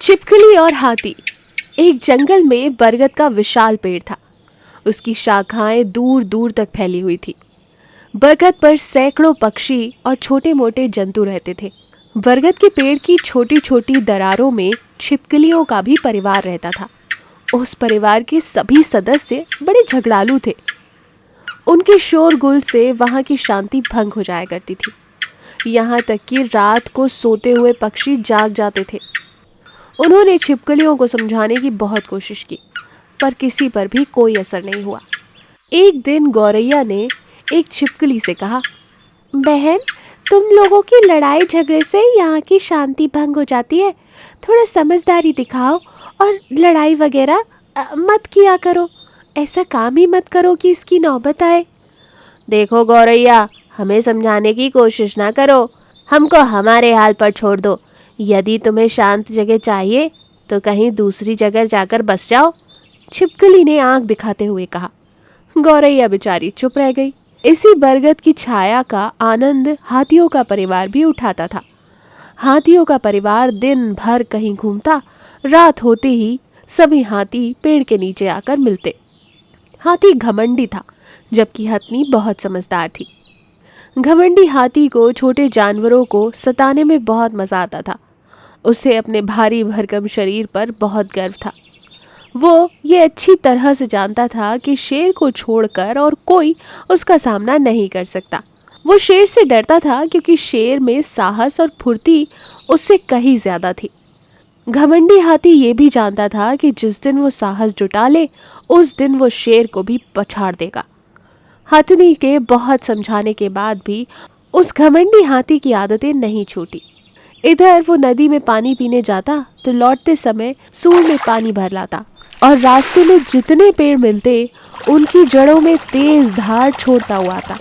छिपकली और हाथी। एक जंगल में बरगद का विशाल पेड़ था। उसकी शाखाएं दूर दूर तक फैली हुई थी। बरगद पर सैकड़ों पक्षी और छोटे मोटे जंतु रहते थे। बरगद के पेड़ की छोटी छोटी दरारों में छिपकलियों का भी परिवार रहता था। उस परिवार के सभी सदस्य बड़े झगड़ालू थे। उनके शोरगुल से वहां की शांति भंग हो जाया करती थी। यहाँ तक कि रात को सोते हुए पक्षी जाग जाते थे। उन्होंने छिपकलियों को समझाने की बहुत कोशिश की, पर किसी पर भी कोई असर नहीं हुआ। एक दिन गौरैया ने एक छिपकली से कहा, बहन, तुम लोगों की लड़ाई झगड़े से यहाँ की शांति भंग हो जाती है। थोड़ा समझदारी दिखाओ और लड़ाई वगैरह मत किया करो। ऐसा काम ही मत करो कि इसकी नौबत आए। देखो गौरैया, हमें समझाने की कोशिश ना करो, हमको हमारे हाल पर छोड़ दो। यदि तुम्हें शांत जगह चाहिए तो कहीं दूसरी जगह जाकर बस जाओ, छिपकली ने आंख दिखाते हुए कहा। गौरैया बेचारी चुप रह गई। इसी बरगद की छाया का आनंद हाथियों का परिवार भी उठाता था। हाथियों का परिवार दिन भर कहीं घूमता, रात होते ही सभी हाथी पेड़ के नीचे आकर मिलते। हाथी घमंडी था, जबकि हथनी बहुत समझदार थी। घमंडी हाथी को छोटे जानवरों को सताने में बहुत मजा आता था। उसे अपने भारी भरकम शरीर पर बहुत गर्व था। वो ये अच्छी तरह से जानता था कि शेर को छोड़कर और कोई उसका सामना नहीं कर सकता। वो शेर से डरता था क्योंकि शेर में साहस और फुर्ती उससे कहीं ज्यादा थी। घमंडी हाथी ये भी जानता था कि जिस दिन वो साहस जुटा ले, उस दिन वो शेर को भी पछाड़ देगा। हथनी के बहुत समझाने के बाद भी उस घमंडी हाथी की आदतें नहीं छूटी। इधर वो नदी में पानी पीने जाता तो लौटते समय सूंड में पानी भर लाता और रास्ते में जितने पेड़ मिलते उनकी जड़ों में तेज धार छोड़ता हुआ आता,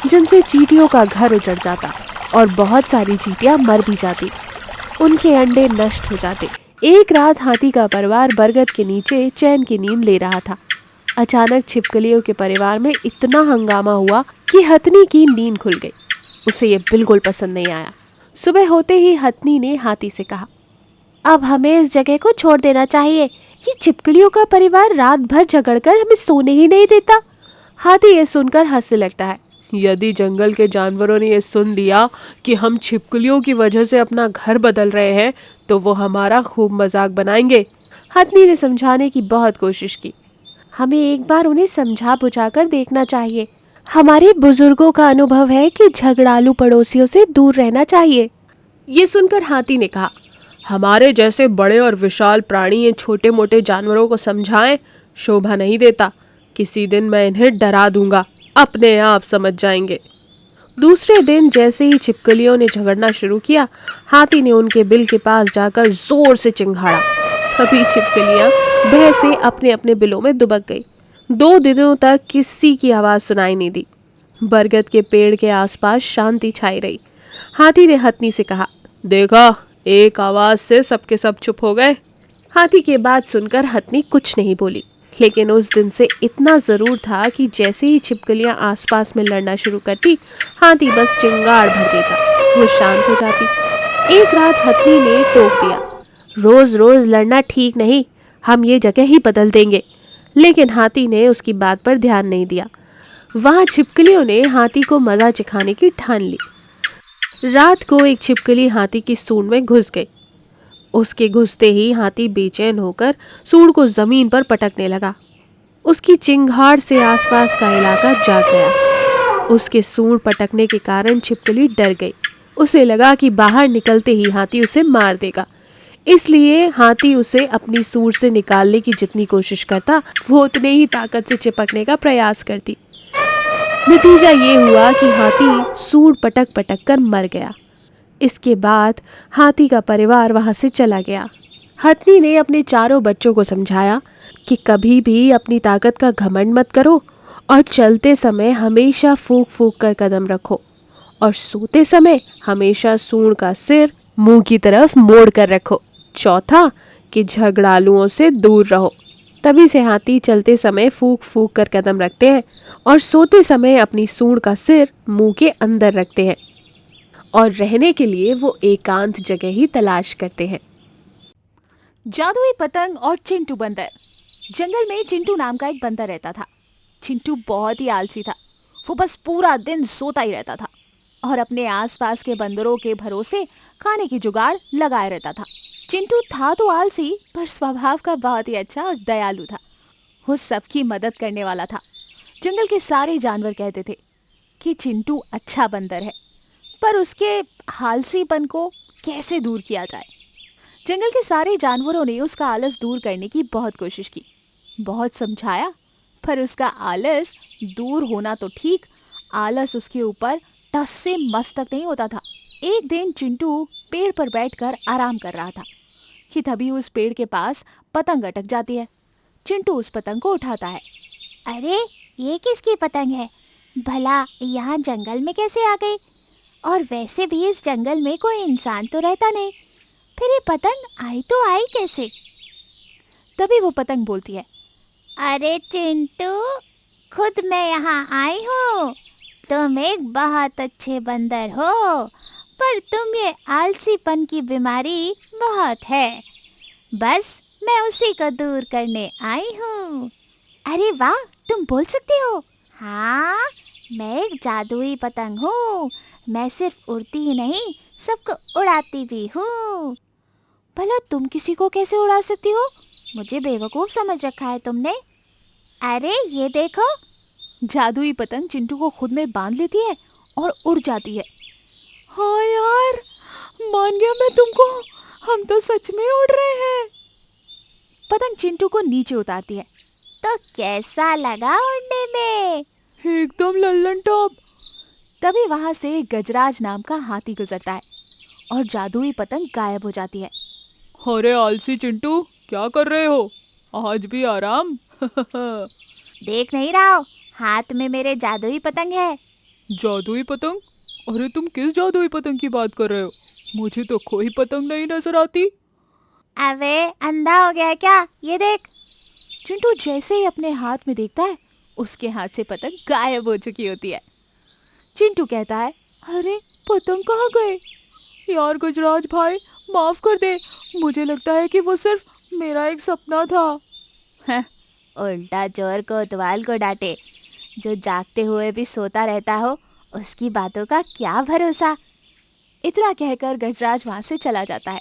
जिनसे चींटियों का घर उजड़ जाता और बहुत सारी चींटियां मर भी जाती। उनके अंडे नष्ट हो जाते। एक रात हाथी का परिवार बरगद के नीचे चैन की नींद ले रहा था। अचानक छिपकलियों के परिवार में इतना हंगामा हुआ कि हथनी की नींद खुल गई। उसे ये बिल्कुल पसंद नहीं आया। सुबह होते ही हथनी ने हाथी से कहा, अब हमें इस जगह को छोड़ देना चाहिए। ये छिपकलियों का परिवार रात भर झगड़कर हमें सोने ही नहीं देता। हाथी ये सुनकर हंसने लगता है। यदि जंगल के जानवरों ने ये सुन लिया कि हम छिपकलियों की वजह से अपना घर बदल रहे हैं तो वो हमारा खूब मजाक बनाएंगे। हथनी ने समझाने की बहुत कोशिश की। हमें एक बार उन्हें समझा बुझाकर देखना चाहिए। हमारे बुजुर्गों का अनुभव है कि झगड़ालू पड़ोसियों से दूर रहना चाहिए। ये सुनकर हाथी ने कहा, हमारे जैसे बड़े और विशाल प्राणी ये छोटे मोटे जानवरों को समझाएं शोभा नहीं देता। किसी दिन मैं इन्हें डरा दूंगा, अपने आप समझ जाएंगे। दूसरे दिन जैसे ही छिपकलियों ने झगड़ना शुरू किया, हाथी ने उनके बिल के पास जाकर जोर से चिंघाड़ा। सभी छिपकलियां भय से अपने अपने बिलों में दुबक गई। 2 दिनों तक किसी की आवाज सुनाई नहीं दी। बरगद के पेड़ के आसपास शांति छाई रही। हाथी ने हथनी से कहा, देखा, एक आवाज से सबके सब चुप हो गए। हाथी के बात सुनकर हथनी कुछ नहीं बोली, लेकिन उस दिन से इतना जरूर था कि जैसे ही छिपकलियां आसपास में लड़ना शुरू करती, हाथी बस चिंगाड़ भर देता, वो शांत हो जाती। एक रात हथनी ने टोक दिया, रोज रोज लड़ना ठीक नहीं, हम ये जगह ही बदल देंगे। लेकिन हाथी ने उसकी बात पर ध्यान नहीं दिया। वहां छिपकलियों ने हाथी को मजा चिखाने की ठान ली। रात को एक छिपकली हाथी की सूंड में घुस गई। उसके घुसते ही हाथी बेचैन होकर सूंड को जमीन पर पटकने लगा। उसकी चिंगाड़ से आसपास का इलाका जाग गया। उसके सूंड पटकने के कारण छिपकली डर गई। उसे लगा कि बाहर निकलते ही हाथी उसे मार देगा, इसलिए हाथी उसे अपनी सूंड से निकालने की जितनी कोशिश करता, वो उतने ही ताकत से चिपकने का प्रयास करती। नतीजा ये हुआ कि हाथी सूंड पटक पटक कर मर गया। इसके बाद हाथी का परिवार वहां से चला गया। हथनी ने अपने चारों बच्चों को समझाया कि कभी भी अपनी ताकत का घमंड मत करो और चलते समय हमेशा फूंक फूंक कर कदम रखो और सोते समय हमेशा सूंड का सिर मुंह की तरफ मोड़ कर रखो। चौथा, कि झगड़ालुओं से दूर रहो। तभी से हाथी चलते समय फूंक फूंक कर कदम रखते हैं और सोते समय अपनी सूंड का सिर मुंह के अंदर रखते हैं और रहने के लिए वो एकांत जगह ही तलाश करते हैं। जादुई पतंग और चिंटू बंदर। जंगल में चिंटू नाम का एक बंदर रहता था। चिंटू बहुत ही आलसी था। वो बस पूरा दिन सोता ही रहता था और अपने आसपास के बंदरों के भरोसे खाने की जुगाड़ लगाए रहता था। चिंटू था तो आलसी, पर स्वभाव का बहुत ही अच्छा और दयालु था। वो सबकी मदद करने वाला था। जंगल के सारे जानवर कहते थे कि चिंटू अच्छा बंदर है, पर उसके आलसीपन को कैसे दूर किया जाए। जंगल के सारे जानवरों ने उसका आलस दूर करने की बहुत कोशिश की, बहुत समझाया, पर उसका आलस दूर होना तो ठीक, आलस उसके ऊपर टस से मस तक नहीं होता था। एक दिन चिंटू पेड़ पर बैठकर आराम कर रहा था कि तभी उस पेड़ के पास पतंग अटक जाती है। चिंटू उस पतंग को उठाता है। अरे, ये किसकी पतंग है? भला यहाँ जंगल में कैसे आ गई? और वैसे भी इस जंगल में कोई इंसान तो रहता नहीं, फिर ये पतंग आई तो आई कैसे? तभी वो पतंग बोलती है, अरे चिंटू, खुद मैं यहाँ आई हूँ। तुम एक बहुत अच्छे बंदर हो, पर तुम ये आलसीपन की बीमारी बहुत है। बस मैं उसी को दूर करने आई हूँ। अरे वाह, तुम बोल सकती हो? हाँ, मैं एक जादुई पतंग हूँ। मैं सिर्फ उड़ती ही नहीं, सबको उड़ाती भी हूँ। भला तुम किसी को कैसे उड़ा सकती हो? मुझे बेवकूफ समझ रखा है तुमने। अरे ये देखो। जादुई पतंग चिंटू को खुद में बांध लेती है और उड़ जाती है। हाँ यार, मान गया मैं तुमको, हम तो सच में उड़ रहे हैं। पतंग चिंटू को नीचे उतारती है। तो कैसा लगा उड़ने में? एकदम लल्लन टॉप। तभी वहां से गजराज नाम का हाथी गुजरता है और जादुई पतंग गायब हो जाती है। अरे आलसी चिंटू, क्या कर रहे हो? आज भी आराम? देख नहीं रहा हो, हाथ में मेरे जादुई पतंग है। जादुई पतंग? अरे तुम किस जादुई पतंग की बात कर रहे हो? मुझे तो कोई पतंग नहीं नजर आती। अबे अंधा हो गया है क्या? ये देख। चिंटू जैसे ही अपने हाथ में देखता है, उसके हाथ से पतंग गायब हो चुकी होती है। चिंटू कहता है, अरे पतंग कहाँ गए? यार गजराज भाई, माफ कर दे, मुझे लगता है कि वो सिर्फ मेरा एक सपना था। उल्टा चोर कोतवाल को डांटे। जो जागते हुए भी सोता रहता हो, उसकी बातों का क्या भरोसा। इतना कहकर गजराज वहां से चला जाता है,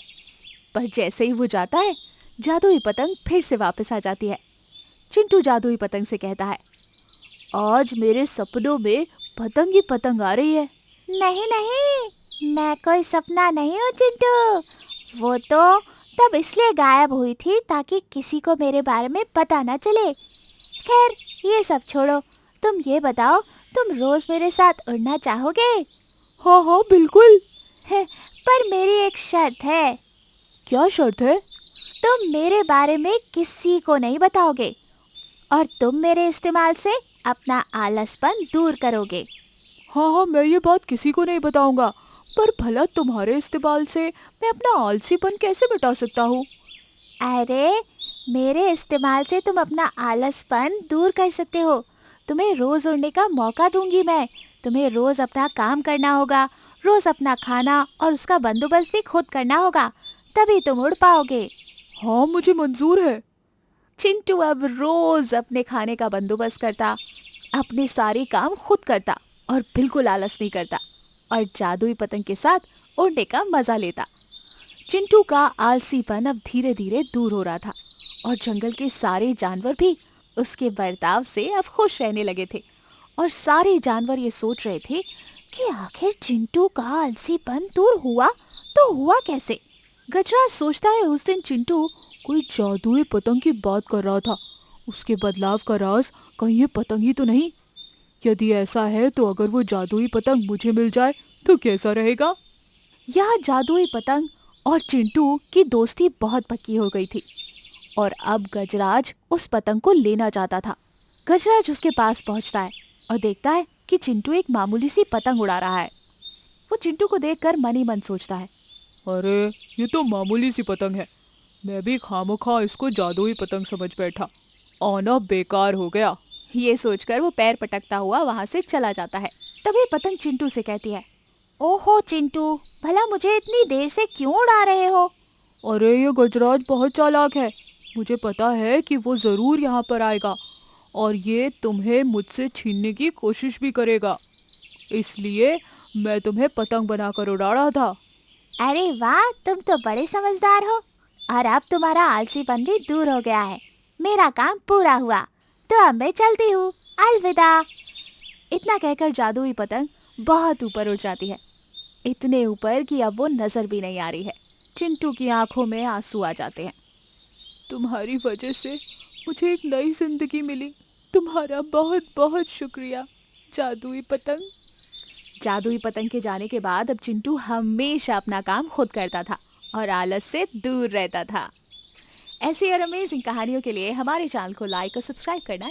पर जैसे ही वो जाता है, जादुई पतंग फिर से वापस आ जाती है। चिंटू जादुई पतंग से कहता है, आज मेरे सपनों में पतंग ही पतंग आ रही है। नहीं नहीं, मैं कोई सपना नहीं हूँ चिंटू। वो तो तब इसलिए गायब हुई थी ताकि किसी को मेरे बारे में पता न चले। खैर, ये सब छोड़ो। तुम ये बताओ, तुम रोज मेरे साथ उड़ना चाहोगे? हाँ हाँ बिल्कुल। पर मेरी एक शर्त है। क्या शर्त है? तुम मेरे बारे में किसी को नहीं बताओगे और तुम मेरे इस्तेमाल से अपना आलसपन दूर करोगे। हाँ हाँ, मैं ये बात किसी को नहीं बताऊंगा, पर भला तुम्हारे इस्तेमाल से मैं अपना आलसीपन कैसे मिटा सकता हूँ? अरे, मेरे इस्तेमाल से तुम अपना आलसपन दूर कर सकते हो। तुम्हें रोज उड़ने का मौका दूंगी मैं। तुम्हें रोज अपना काम करना होगा, रोज अपना खाना और उसका बंदोबस्त भी खुद करना होगा, तभी तुम उड़ पाओगे। हाँ, मुझे मंजूर है। चिंटू अब रोज अपने खाने का बंदोबस्त करता, अपने सारे काम खुद करता और बिल्कुल आलस नहीं करता और जादुई पतंग के साथ उड़ने का मजा लेता। चिंटू का आलसीपन अब धीरे धीरे दूर हो रहा था और जंगल के सारे जानवर भी उसके बर्ताव से अब खुश रहने लगे थे। और सारे जानवर ये सोच रहे थे कि आखिर चिंटू का आलसीपन दूर हुआ तो हुआ कैसे। गजराज सोचता है उस दिन चिंटू कोई जादुई पतंग की बात कर रहा था। उसके बदलाव का राज कहीं ये पतंग ही तो नहीं? यदि ऐसा है तो अगर वो जादुई पतंग मुझे मिल जाए तो कैसा रहेगा? यह जादुई पतंग और चिंटू की दोस्ती बहुत पक्की हो गई थी और अब गजराज उस पतंग को लेना चाहता था। गजराज उसके पास पहुंचता है और देखता है कि चिंटू एक मामूली सी पतंग उड़ा रहा है। वो चिंटू को देखकर मन ही मन सोचता है, अरे ये तो मामूली सी पतंग है, मैं भी खामोखा इसको जादुई पतंग समझ बैठा, आना बेकार हो गया। ये सोचकर वो पैर पटकता हुआ वहां से चला जाता है। तभी पतंग चिंटू से कहती है, ओहो चिंटू, भला मुझे इतनी देर से क्यों उड़ा रहे हो? अरे ये गजराज बहुत चालाक है। मुझे पता है कि वो जरूर यहाँ पर आएगा और ये तुम्हें मुझसे छीनने की कोशिश भी करेगा। इसलिए मैं तुम्हें पतंग बनाकर उड़ा रहा था। अरे वाह, तुम तो बड़े समझदार हो। और अब तुम्हारा आलसीपन भी दूर हो गया है। मेरा काम पूरा हुआ, तो अब मैं चलती हूँ। अलविदा। इतना कहकर जादुई पतंग बहुत ऊपर उड़ जाती है, इतने ऊपर कि अब वो नजर भी नहीं आ रही है। चिंटू की आंखों में आंसू आ जाते हैं। तुम्हारी वजह से मुझे एक नई जिंदगी मिली। तुम्हारा बहुत बहुत शुक्रिया जादुई पतंग। जादुई पतंग के जाने के बाद अब चिंटू हमेशा अपना काम खुद करता था और आलस से दूर रहता था। ऐसी और अमेजिंग कहानियों के लिए हमारे चैनल को लाइक और सब्सक्राइब करना